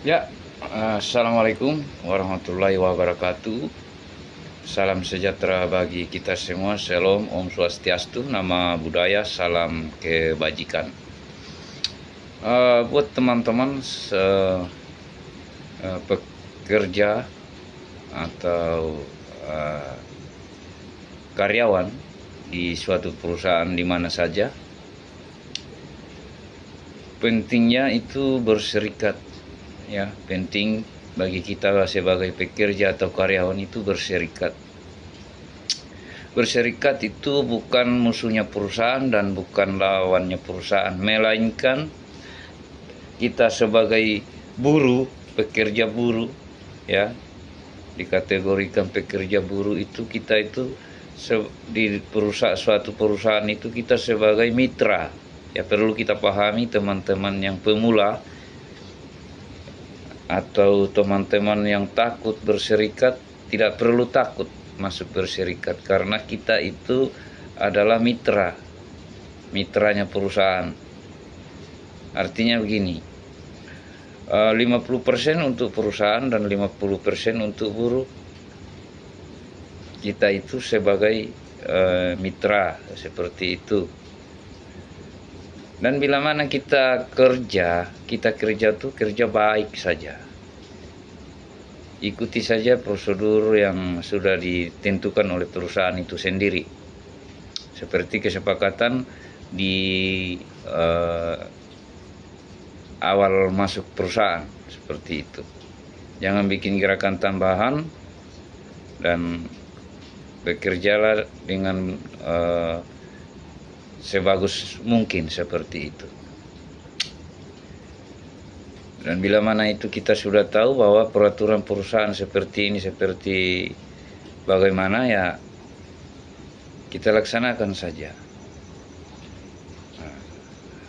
Ya, Assalamualaikum warahmatullahi wabarakatuh. Salam sejahtera bagi kita semua. Shalom, Om Swastiastu, nama budaya, salam kebajikan. Buat teman-teman pekerja atau karyawan di suatu perusahaan di mana saja, pentingnya itu berserikat. Ya, penting bagi kita sebagai pekerja atau karyawan itu berserikat. Berserikat itu bukan musuhnya perusahaan dan bukan lawannya perusahaan, melainkan kita sebagai buruh, pekerja buruh, ya, dikategorikan pekerja buruh itu kita itu di suatu perusahaan itu kita sebagai mitra. Ya, perlu kita pahami teman-teman yang pemula atau teman-teman yang takut berserikat, tidak perlu takut masuk berserikat karena kita itu adalah mitranya perusahaan. Artinya begini, 50% untuk perusahaan dan 50% untuk buruh. Kita itu sebagai mitra, seperti itu. Dan bila mana kita kerja tuh kerja baik saja. Ikuti saja prosedur yang sudah ditentukan oleh perusahaan itu sendiri. Seperti kesepakatan di awal masuk perusahaan, seperti itu. Jangan bikin gerakan tambahan dan bekerjalah dengan sebagus mungkin, seperti itu. Dan bila mana itu kita sudah tahu bahwa peraturan perusahaan seperti ini, seperti bagaimana, ya kita laksanakan saja. Nah,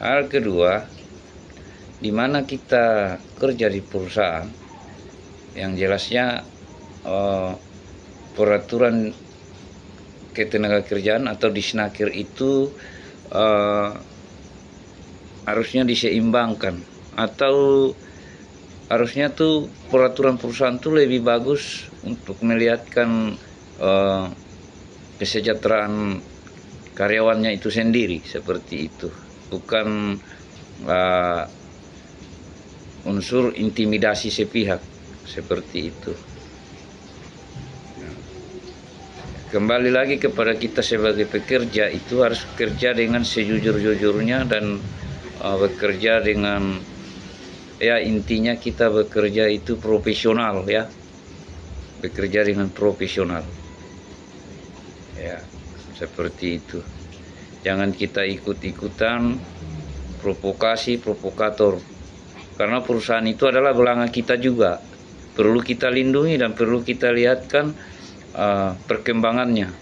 hal kedua, di mana kita kerja di perusahaan, yang jelasnya peraturan ketenagakerjaan atau Disnaker itu harusnya diseimbangkan, atau harusnya tuh peraturan perusahaan tuh lebih bagus untuk melihatkan kesejahteraan karyawannya itu sendiri, seperti itu, bukan unsur intimidasi sepihak, seperti itu. Kembali lagi kepada kita sebagai pekerja, itu harus bekerja dengan sejujur-jujurnya dan bekerja dengan, ya intinya kita bekerja itu profesional, ya, bekerja dengan profesional, ya, seperti itu. Jangan kita ikut-ikutan provokator, karena perusahaan itu adalah belanga kita juga, perlu kita lindungi dan perlu kita lihatkan perkembangannya.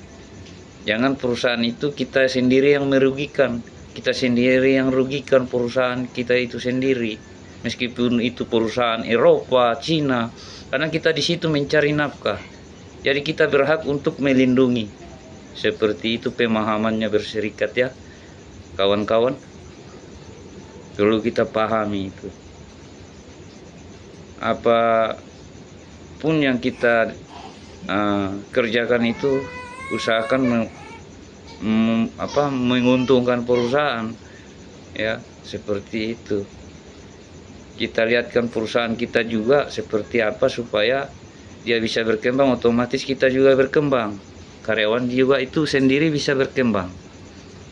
Jangan perusahaan itu kita sendiri yang merugikan, kita sendiri yang rugikan perusahaan kita itu sendiri, meskipun itu perusahaan Eropa, Cina, karena kita di situ mencari nafkah. Jadi kita berhak untuk melindungi. Seperti itu pemahamannya berserikat, ya kawan-kawan, perlu kita pahami itu. Apapun yang kita kerjakan itu usahakan menguntungkan perusahaan, ya, seperti itu. Kita lihatkan perusahaan kita juga seperti apa supaya dia bisa berkembang, otomatis kita juga berkembang, karyawan juga itu sendiri bisa berkembang.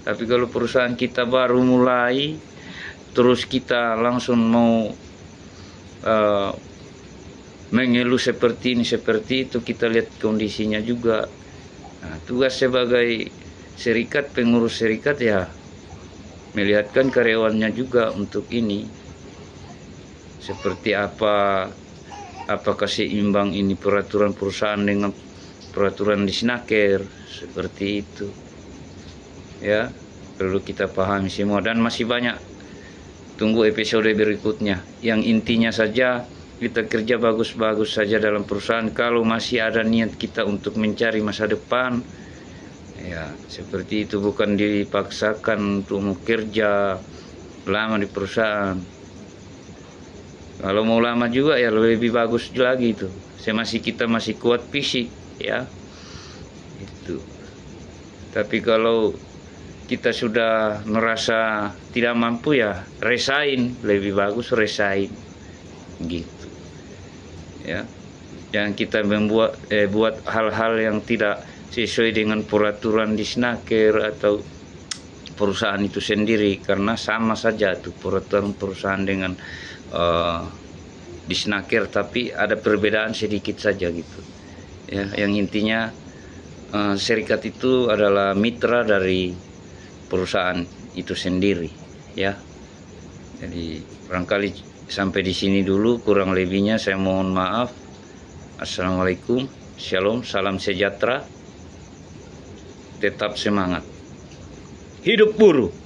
Tapi kalau perusahaan kita baru mulai terus kita langsung mau mengeluh seperti ini seperti itu, kita lihat kondisinya juga. Nah, tugas sebagai serikat, pengurus serikat, ya melihatkan karyawannya juga untuk ini seperti apa, apakah seimbang ini peraturan perusahaan dengan peraturan Disnaker, seperti itu, ya perlu kita pahami semua. Dan masih banyak, tunggu episode berikutnya. Yang intinya saja, kita kerja bagus-bagus saja dalam perusahaan kalau masih ada niat kita untuk mencari masa depan, ya seperti itu, bukan dipaksakan untuk mau kerja lama di perusahaan. Kalau mau lama juga ya lebih bagus lagi itu. Kita masih kuat fisik ya. Itu. Tapi kalau kita sudah merasa tidak mampu ya resign, lebih bagus resign. Gitu. Ya. Jangan kita buat hal-hal yang tidak sesuai dengan peraturan di Snaker atau perusahaan itu sendiri, karena sama saja tuh peraturan perusahaan dengan di Snaker, tapi ada perbedaan sedikit saja gitu ya. Yang intinya serikat itu adalah mitra dari perusahaan itu sendiri ya. Jadi barangkali sampai di sini dulu, kurang lebihnya saya mohon maaf. Assalamualaikum, shalom, salam sejahtera, tetap semangat, hidup buruh.